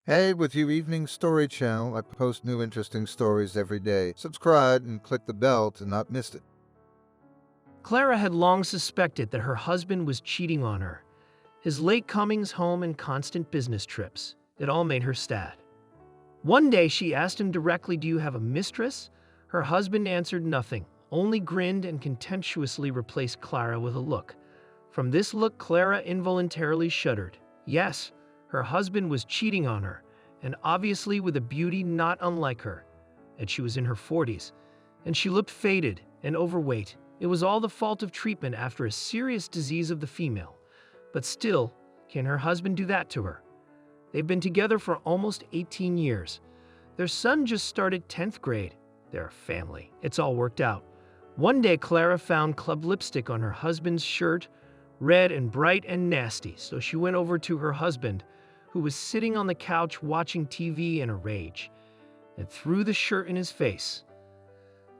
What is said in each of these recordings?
Hey, with you Evening Story Channel, I post new interesting stories every day. Subscribe and click the bell to not miss it. Clara had long suspected that her husband was cheating on her. His late comings home and constant business trips. It all made her sad. One day she asked him directly, "Do you have a mistress?" Her husband answered nothing, only grinned and contemptuously replaced Clara with a look. From this look, Clara involuntarily shuddered. Yes, her husband was cheating on her, and obviously with a beauty not unlike her. And she was in her 40s, and she looked faded and overweight. It was all the fault of treatment after a serious disease of the female. But still, can her husband do that to her? They've been together for almost 18 years. Their son just started 10th grade. They're a family. It's all worked out. One day, Clara found club lipstick on her husband's shirt, red and bright and nasty, so she went over to her husband, who was sitting on the couch watching TV in a rage, and threw the shirt in his face.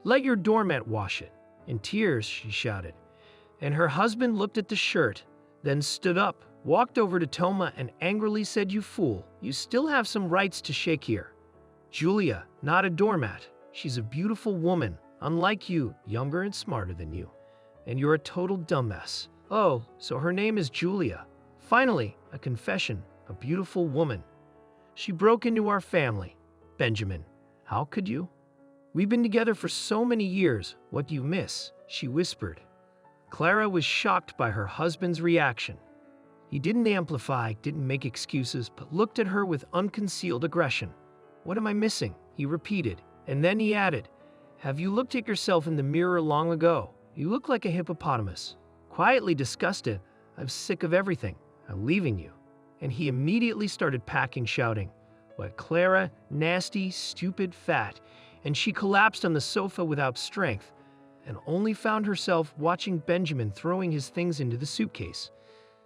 "Let your doormat wash it." In tears, she shouted. And her husband looked at the shirt, then stood up, walked over to Toma, and angrily said, "You fool, you still have some rights to shake here. Julia, not a doormat. She's a beautiful woman, unlike you, younger and smarter than you. And you're a total dumbass. Oh, so her name is Julia. Finally, a confession, a beautiful woman. She broke into our family. Benjamin, how could you? We've been together for so many years. What do you miss?" she whispered. Clara was shocked by her husband's reaction. He didn't amplify, didn't make excuses, but looked at her with unconcealed aggression. "What am I missing?" he repeated, and then he added, "Have you looked at yourself in the mirror long ago? You look like a hippopotamus." Quietly disgusted, "I'm sick of everything. I'm leaving you." And he immediately started packing, shouting, "What, Clara, nasty, stupid, fat," and she collapsed on the sofa without strength, and only found herself watching Benjamin throwing his things into the suitcase.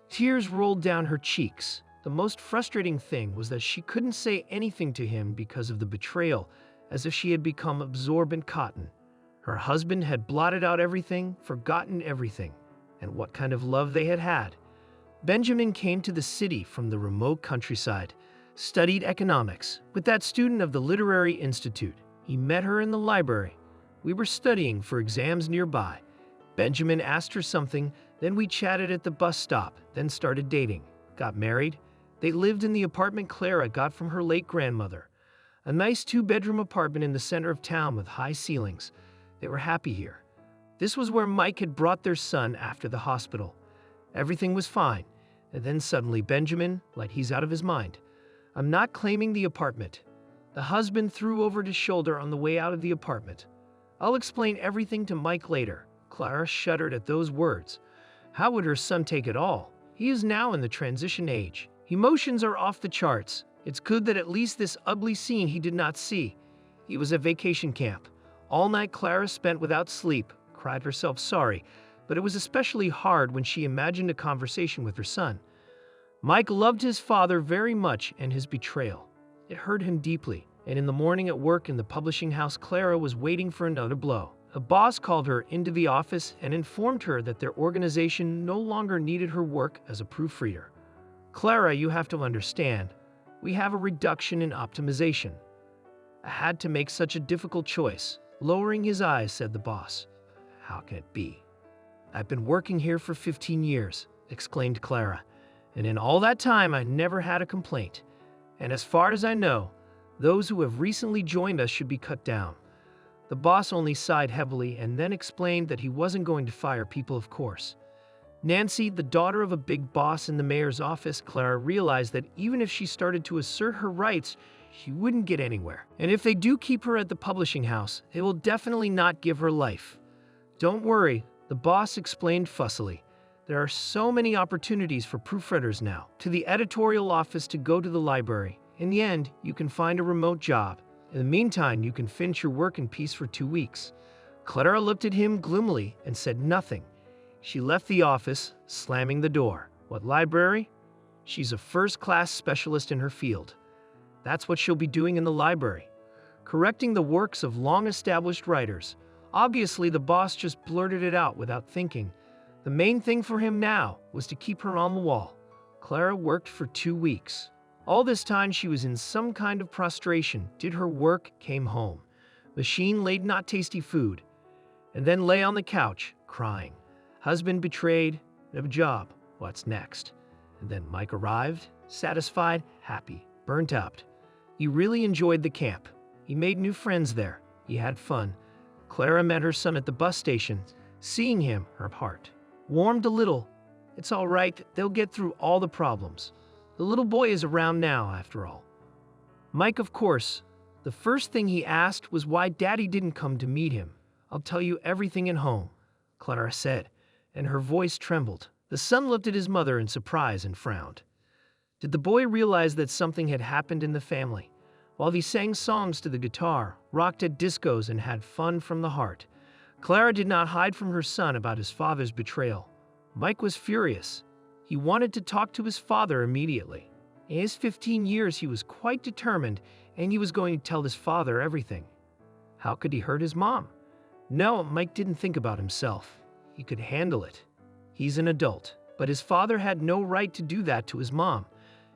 Tears rolled down her cheeks. The most frustrating thing was that she couldn't say anything to him because of the betrayal, as if she had become absorbent cotton. Her husband had blotted out everything, forgotten everything, and what kind of love they had had. Benjamin came to the city from the remote countryside, studied economics with that student of the Literary Institute. He met her in the library. We were studying for exams nearby. Benjamin asked her something, then we chatted at the bus stop, then started dating, got married. They lived in the apartment Clara got from her late grandmother, a nice 2-bedroom apartment in the center of town with high ceilings. They were happy here. This was where Mike had brought their son after the hospital. Everything was fine, and then suddenly Benjamin, like he's out of his mind. "I'm not claiming the apartment." The husband threw over his shoulder on the way out of the apartment. "I'll explain everything to Mike later." Clara shuddered at those words. How would her son take it all? He is now in the transition age. Emotions are off the charts. It's good that at least this ugly scene he did not see. He was at vacation camp. All night Clara spent without sleep, cried herself sorry, but it was especially hard when she imagined a conversation with her son. Mike loved his father very much, and his betrayal. It hurt him deeply, and in the morning at work in the publishing house, Clara was waiting for another blow. A boss called her into the office and informed her that their organization no longer needed her work as a proofreader. "Clara, you have to understand, we have a reduction in optimization." "I had to make such a difficult choice." Lowering his eyes, said the boss. "How can it be?" "I've been working here for 15 years, exclaimed Clara, "and in all that time I never had a complaint. And as far as I know, those who have recently joined us should be cut down." The boss only sighed heavily and then explained that he wasn't going to fire people, of course. Nancy, the daughter of a big boss in the mayor's office, Clara realized that even if she started to assert her rights, she wouldn't get anywhere. And if they do keep her at the publishing house, it will definitely not give her life. "Don't worry," the boss explained fussily. "There are so many opportunities for proofreaders now. To the editorial office, to go to the library. In the end, you can find a remote job. In the meantime, you can finish your work in peace for 2 weeks." Clara looked at him gloomily and said nothing. She left the office, slamming the door. What library? She's a first-class specialist in her field. That's what she'll be doing in the library, correcting the works of long-established writers. Obviously, the boss just blurted it out without thinking. The main thing for him now was to keep her on the wall. Clara worked for 2 weeks. All this time she was in some kind of prostration, did her work, came home. Machine laid not tasty food, and then lay on the couch, crying. Husband betrayed, no job, what's next? And then Mike arrived, satisfied, happy, burnt out. He really enjoyed the camp. He made new friends there. He had fun. Clara met her son at the bus station. Seeing him, her heart warmed a little. It's all right, they'll get through all the problems. The little boy is around now, after all. Mike, of course, the first thing he asked was why Daddy didn't come to meet him. I'll tell you everything at home, Clara said, and her voice trembled. The son looked at his mother in surprise and frowned. Did the boy realize that something had happened in the family? While he sang songs to the guitar, rocked at discos, and had fun from the heart, Clara did not hide from her son about his father's betrayal. Mike was furious. He wanted to talk to his father immediately. In his 15 years, he was quite determined, and he was going to tell his father everything. How could he hurt his mom? No, Mike didn't think about himself. He could handle it. He's an adult, but his father had no right to do that to his mom.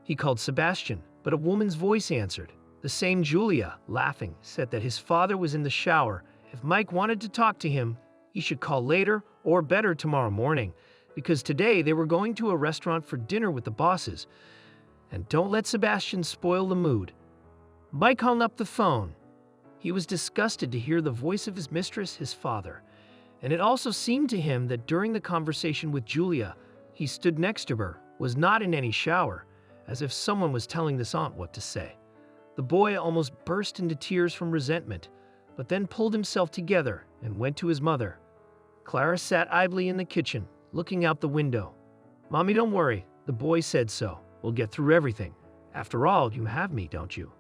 He called Sebastian, but a woman's voice answered. The same Julia, laughing, said that his father was in the shower. If Mike wanted to talk to him, he should call later, or better tomorrow morning, because today they were going to a restaurant for dinner with the bosses. And don't let Sebastian spoil the mood. Mike hung up the phone. He was disgusted to hear the voice of his mistress, his father. And it also seemed to him that during the conversation with Julia, he stood next to her, was not in any shower, as if someone was telling this aunt what to say. The boy almost burst into tears from resentment, but then pulled himself together and went to his mother. Clara sat idly in the kitchen, looking out the window. Mommy, don't worry. The boy said so. We'll get through everything. After all, you have me, don't you?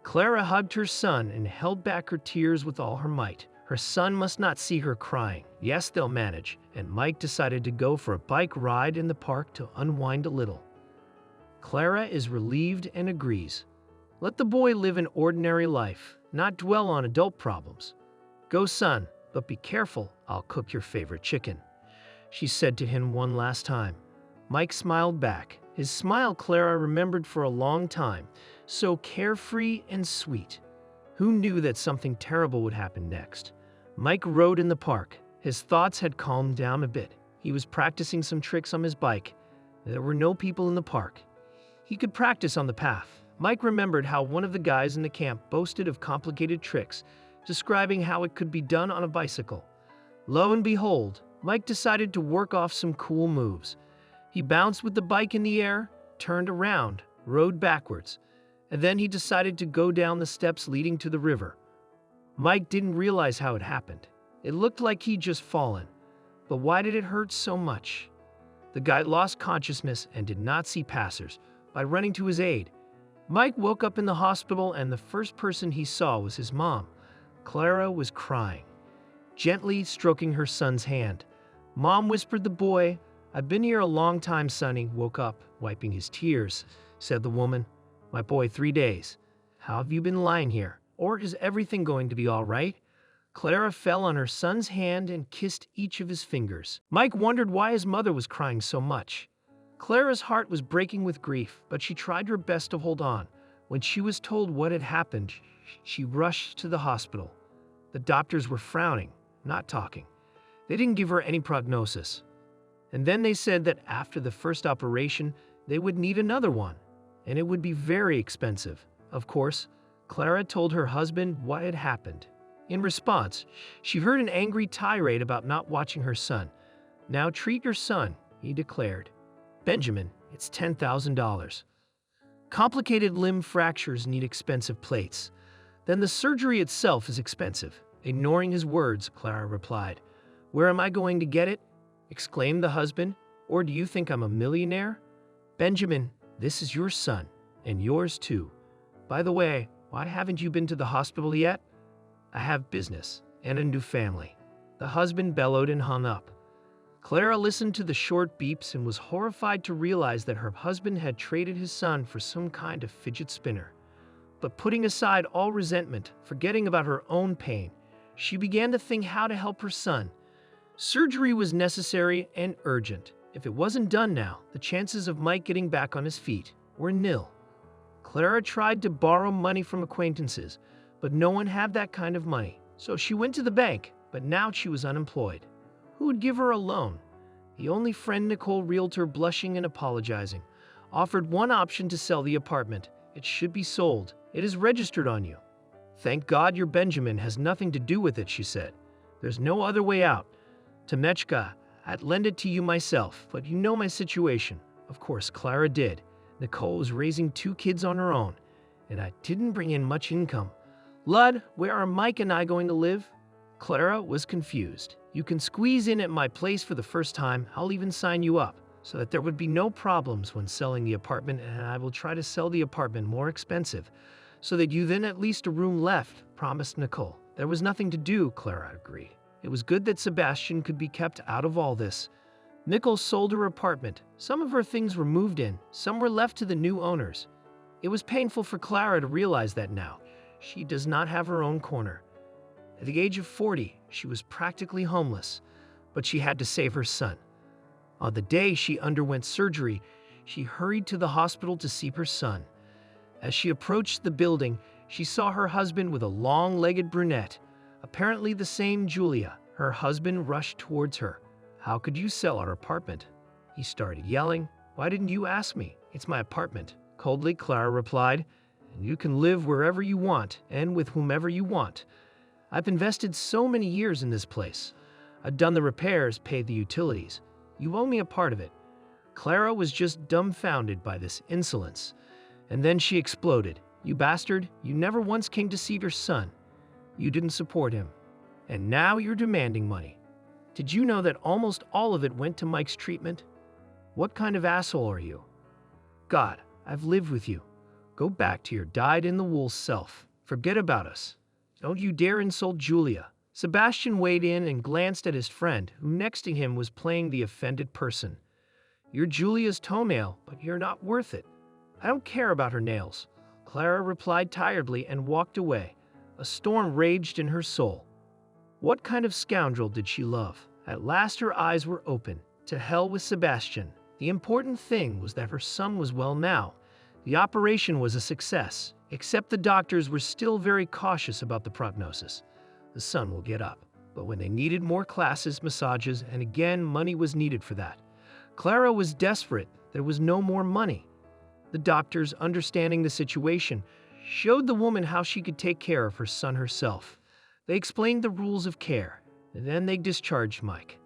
Clara hugged her son and held back her tears with all her might. Her son must not see her crying. Yes, they'll manage. And Mike decided to go for a bike ride in the park to unwind a little. Clara is relieved and agrees. Let the boy live an ordinary life, not dwell on adult problems. Go, son, but be careful. I'll cook your favorite chicken, she said to him one last time. Mike smiled back. His smile Clara remembered for a long time, so carefree and sweet. Who knew that something terrible would happen next? Mike rode in the park. His thoughts had calmed down a bit. He was practicing some tricks on his bike. There were no people in the park. He could practice on the path. Mike remembered how one of the guys in the camp boasted of complicated tricks, describing how it could be done on a bicycle. Lo and behold, Mike decided to work off some cool moves. He bounced with the bike in the air, turned around, rode backwards, and then he decided to go down the steps leading to the river. Mike didn't realize how it happened. It looked like he'd just fallen. But why did it hurt so much? The guy lost consciousness and did not see passers. By running to his aid, Mike woke up in the hospital, and the first person he saw was his mom. Clara was crying, gently stroking her son's hand. Mom whispered the boy, "I've been here a long time, Sonny." Woke up, wiping his tears, said the woman. "My boy, 3 days. How have you been lying here? Or is everything going to be all right?" Clara fell on her son's hand and kissed each of his fingers. Mike wondered why his mother was crying so much. Clara's heart was breaking with grief, but she tried her best to hold on. When she was told what had happened, she rushed to the hospital. The doctors were frowning, not talking. They didn't give her any prognosis. And then they said that after the first operation, they would need another one, and it would be very expensive. Of course, Clara told her husband what had happened. In response, she heard an angry tirade about not watching her son. "Now treat your son," he declared. "Benjamin, it's $10,000. Complicated limb fractures need expensive plates. Then the surgery itself is expensive." Ignoring his words, Clara replied, "Where am I going to get it?" exclaimed the husband. "Or do you think I'm a millionaire? Benjamin, this is your son, and yours too. By the way, why haven't you been to the hospital yet?" "I have business and a new family." The husband bellowed and hung up. Clara listened to the short beeps and was horrified to realize that her husband had traded his son for some kind of fidget spinner. But putting aside all resentment, forgetting about her own pain, she began to think how to help her son. Surgery was necessary and urgent. If it wasn't done now, the chances of Mike getting back on his feet were nil. Clara tried to borrow money from acquaintances, but no one had that kind of money. So she went to the bank, but now she was unemployed. Who would give her a loan? The only friend, Nicole, realtor, blushing and apologizing, offered one option to sell the apartment. It should be sold. It is registered on you. Thank God your Benjamin has nothing to do with it, she said. There's no other way out. Temechka, I'd lend it to you myself, but you know my situation. Of course, Clara did. Nicole was raising 2 kids on her own, and I didn't bring in much income. Lud, where are Mike and I going to live? Clara was confused. You can squeeze in at my place for the first time. I'll even sign you up, so that there would be no problems when selling the apartment, and I will try to sell the apartment more expensive, so that you then at least a room left, promised Nicole. There was nothing to do, Clara agreed. It was good that Sebastian could be kept out of all this. Nicole sold her apartment. Some of her things were moved in, some were left to the new owners. It was painful for Clara to realize that now. She does not have her own corner. At the age of 40, she was practically homeless, but she had to save her son. On the day she underwent surgery, she hurried to the hospital to see her son. As she approached the building, she saw her husband with a long-legged brunette, apparently the same Julia. Her husband rushed towards her. How could you sell our apartment? He started yelling. Why didn't you ask me? It's my apartment. Coldly, Clara replied, and you can live wherever you want and with whomever you want. I've invested so many years in this place. I've done the repairs, paid the utilities. You owe me a part of it. Clara was just dumbfounded by this insolence. And then she exploded. You bastard, you never once came to see your son. You didn't support him. And now you're demanding money. Did you know that almost all of it went to Mike's treatment? What kind of asshole are you? God, I've lived with you. Go back to your dyed-in-the-wool self. Forget about us. Don't you dare insult Julia. Sebastian weighed in and glanced at his friend, who next to him was playing the offended person. You're Julia's toenail, but you're not worth it. I don't care about her nails. Clara replied tiredly and walked away. A storm raged in her soul. What kind of scoundrel did she love? At last her eyes were open. To hell with Sebastian. The important thing was that her son was well now. The operation was a success, except the doctors were still very cautious about the prognosis. The son will get up. But when they needed more classes, massages, and again money was needed for that. Clara was desperate. There was no more money. The doctors, understanding the situation, showed the woman how she could take care of her son herself. They explained the rules of care, and then they discharged Mike.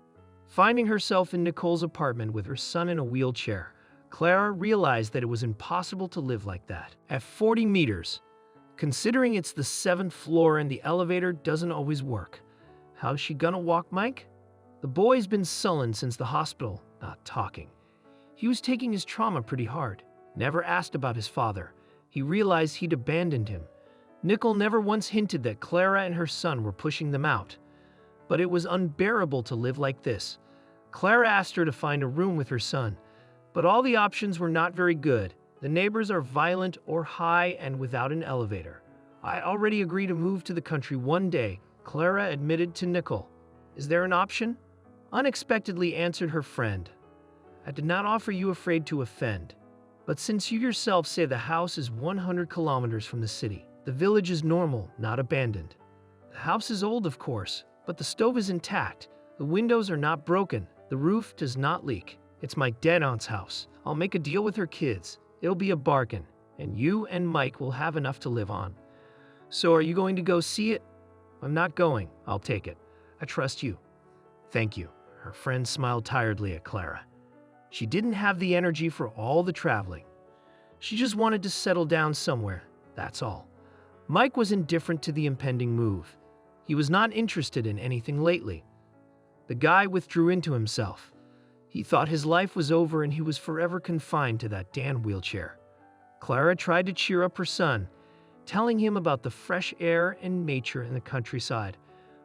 Finding herself in Nicole's apartment with her son in a wheelchair, Clara realized that it was impossible to live like that. At 40 meters, considering it's the 7th floor and the elevator doesn't always work. How's she gonna walk Mike? The boy's been sullen since the hospital, not talking. He was taking his trauma pretty hard. Never asked about his father. He realized he'd abandoned him. Nicole never once hinted that Clara and her son were pushing them out. But it was unbearable to live like this. Clara asked her to find a room with her son, but all the options were not very good. The neighbors are violent or high and without an elevator. I already agreed to move to the country one day, Clara admitted to Nicole. Is there an option? Unexpectedly answered her friend. I did not offer you afraid to offend. But since you yourself say the house is 100 kilometers from the city, the village is normal, not abandoned. The house is old, of course, but the stove is intact. The windows are not broken. The roof does not leak. It's my dead aunt's house. I'll make a deal with her kids. It'll be a bargain, and you and Mike will have enough to live on. So are you going to go see it? I'm not going. I'll take it. I trust you. Thank you. Her friend smiled tiredly at Clara. She didn't have the energy for all the traveling. She just wanted to settle down somewhere, that's all. Mike was indifferent to the impending move. He was not interested in anything lately. The guy withdrew into himself. He thought his life was over and he was forever confined to that damn wheelchair. Clara tried to cheer up her son, telling him about the fresh air and nature in the countryside.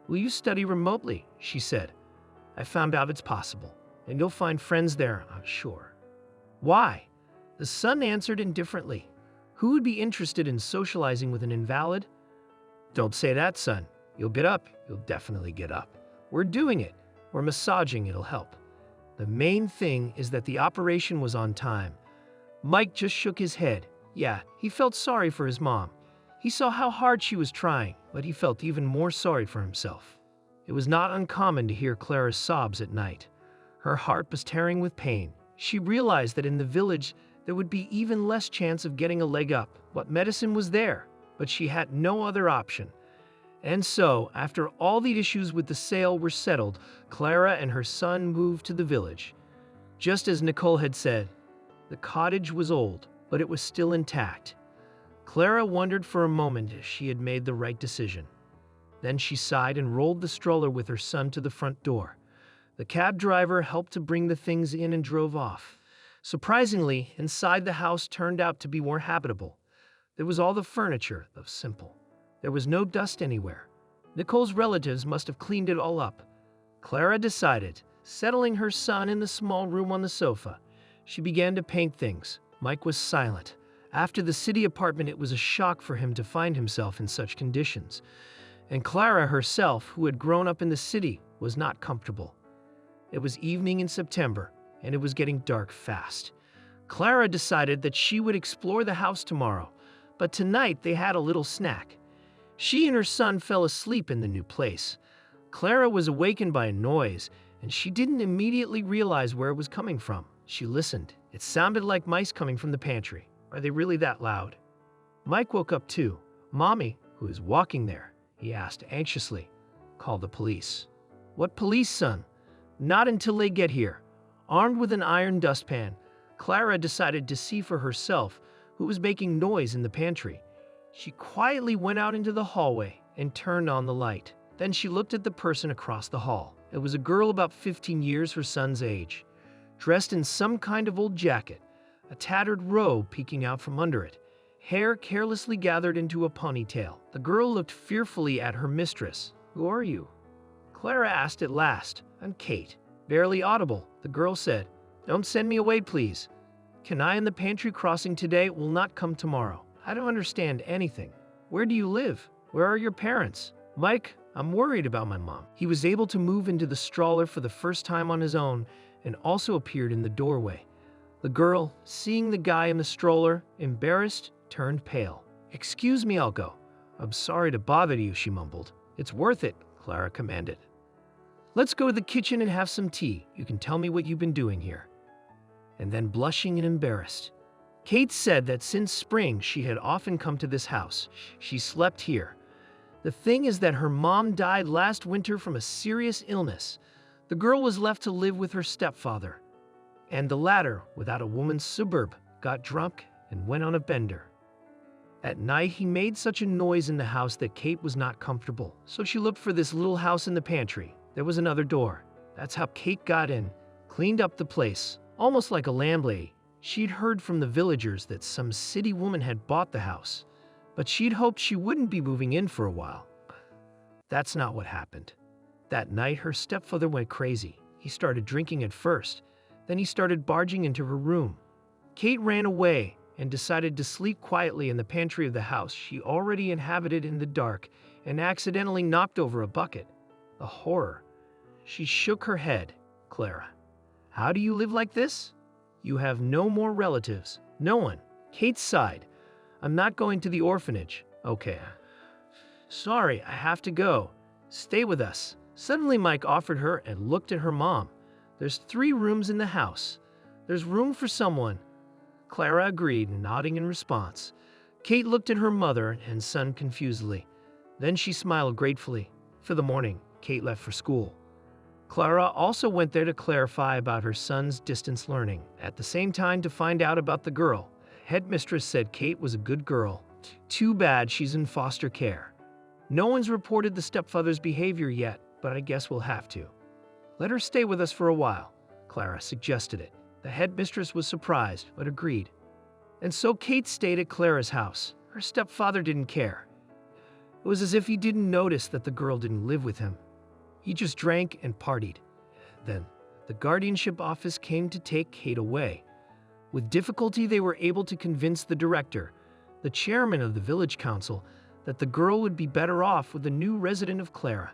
Will you study remotely? She said. I found out it's possible, and you'll find friends there, I'm sure. Why? The son answered indifferently. Who would be interested in socializing with an invalid? Don't say that, son. You'll get up. You'll definitely get up. We're doing it. We're massaging. It'll help. The main thing is that the operation was on time. Mike just shook his head. Yeah, he felt sorry for his mom. He saw how hard she was trying, but he felt even more sorry for himself. It was not uncommon to hear Clara's sobs at night. Her heart was tearing with pain. She realized that in the village there would be even less chance of getting a leg up. But medicine was there, but she had no other option. And so, after all the issues with the sale were settled, Clara and her son moved to the village. Just as Nicole had said, the cottage was old, but it was still intact. Clara wondered for a moment if she had made the right decision. Then she sighed and rolled the stroller with her son to the front door. The cab driver helped to bring the things in and drove off. Surprisingly, inside the house turned out to be more habitable. There was all the furniture, though simple. There was no dust anywhere. Nicole's relatives must have cleaned it all up. Clara decided, settling her son in the small room on the sofa. She began to paint things. Mike was silent. After the city apartment, it was a shock for him to find himself in such conditions. And Clara herself, who had grown up in the city, was not comfortable. It was evening in September, and it was getting dark fast. Clara decided that she would explore the house tomorrow, but tonight they had a little snack. She and her son fell asleep in the new place. Clara was awakened by a noise, and she didn't immediately realize where it was coming from. She listened. It sounded like mice coming from the pantry. Are they really that loud? Mike woke up too. Mommy, who is walking there, he asked anxiously. Call the police. What police, son? Not until they get here. Armed with an iron dustpan, Clara decided to see for herself who was making noise in the pantry. She quietly went out into the hallway and turned on the light. Then she looked at the person across the hall. It was a girl about 15 years her son's age, dressed in some kind of old jacket, a tattered robe peeking out from under it, hair carelessly gathered into a ponytail. The girl looked fearfully at her mistress. Who are you? Clara asked at last. I'm Kate. Barely audible, the girl said. Don't send me away, please. Can I and the pantry crossing today will not come tomorrow. I don't understand anything. Where do you live? Where are your parents? Mike, I'm worried about my mom. He was able to move into the stroller for the first time on his own and also appeared in the doorway. The girl, seeing the guy in the stroller, embarrassed, turned pale. Excuse me, I'll go. I'm sorry to bother you, she mumbled. It's worth it, Clara commanded. Let's go to the kitchen and have some tea. You can tell me what you've been doing here. And then blushing and embarrassed, Kate said that since spring she had often come to this house. She slept here. The thing is that her mom died last winter from a serious illness. The girl was left to live with her stepfather. And the latter, without a woman's suburb, got drunk and went on a bender. At night, he made such a noise in the house that Kate was not comfortable. So she looked for this little house in the pantry. There was another door. That's how Kate got in, cleaned up the place, almost like a landlady. She'd heard from the villagers that some city woman had bought the house, but she'd hoped she wouldn't be moving in for a while. That's not what happened. That night, her stepfather went crazy. He started drinking at first, then he started barging into her room. Kate ran away and decided to sleep quietly in the pantry of the house she already inhabited in the dark and accidentally knocked over a bucket. The horror. She shook her head. Clara, how do you live like this? You have no more relatives. No one. Kate sighed. I'm not going to the orphanage. Okay. Sorry, I have to go. Stay with us. Suddenly Mike offered her and looked at her mom. There's 3 rooms in the house. There's room for someone. Clara agreed, nodding in response. Kate looked at her mother and son confusedly. Then she smiled gratefully. For the morning, Kate left for school. Clara also went there to clarify about her son's distance learning, at the same time to find out about the girl. Headmistress said Kate was a good girl. Too bad she's in foster care. No one's reported the stepfather's behavior yet, but I guess we'll have to. Let her stay with us for a while, Clara suggested it. The headmistress was surprised, but agreed. And so Kate stayed at Clara's house. Her stepfather didn't care. It was as if he didn't notice that the girl didn't live with him. He just drank and partied. Then, the guardianship office came to take Kate away. With difficulty, they were able to convince the director, the chairman of the village council, that the girl would be better off with a new resident of Clara.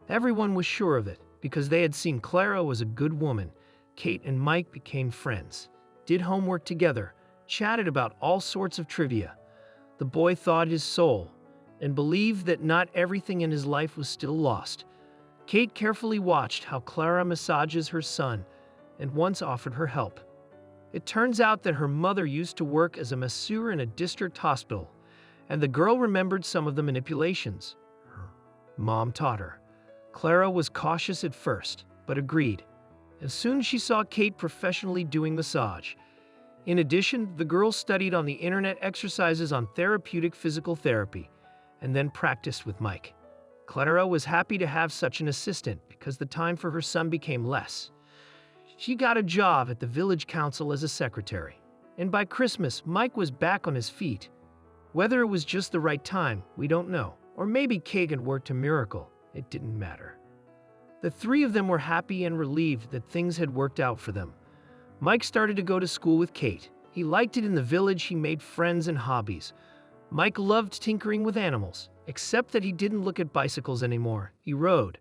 Everyone was sure of it, because they had seen Clara was a good woman. Kate and Mike became friends, did homework together, chatted about all sorts of trivia. The boy thawed his soul and believed that not everything in his life was still lost. Kate carefully watched how Clara massages her son and once offered her help. It turns out that her mother used to work as a masseur in a district hospital, and the girl remembered some of the manipulations her mom taught her. Clara was cautious at first, but agreed. As soon as she saw Kate professionally doing massage. In addition, the girl studied on the internet exercises on therapeutic physical therapy and then practiced with Mike. Clara was happy to have such an assistant because the time for her son became less. She got a job at the village council as a secretary, and by Christmas, Mike was back on his feet. Whether it was just the right time, we don't know, or maybe Kate had worked a miracle. It didn't matter. The three of them were happy and relieved that things had worked out for them. Mike started to go to school with Kate. He liked it in the village. He made friends and hobbies. Mike loved tinkering with animals, except that he didn't look at bicycles anymore. He rode.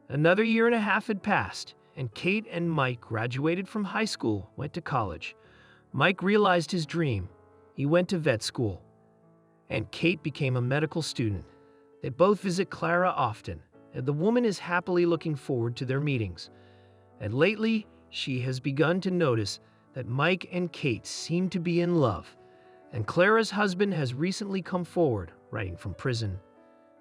Another year and a half had passed, and Kate and Mike graduated from high school, went to college. Mike realized his dream. He went to vet school, and Kate became a medical student. They both visit Clara often, and the woman is happily looking forward to their meetings. And lately, she has begun to notice that Mike and Kate seem to be in love, and Clara's husband has recently come forward, writing from prison.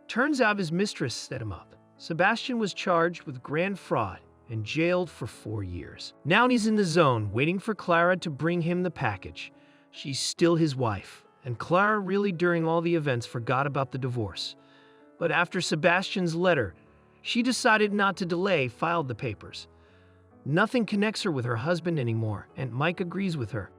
Turns out his mistress set him up. Sebastian was charged with grand fraud and jailed for 4 years. Now he's in the zone, waiting for Clara to bring him the package. She's still his wife, and Clara really during all the events forgot about the divorce. But after Sebastian's letter, she decided not to delay, filed the papers. Nothing connects her with her husband anymore, and Mike agrees with her.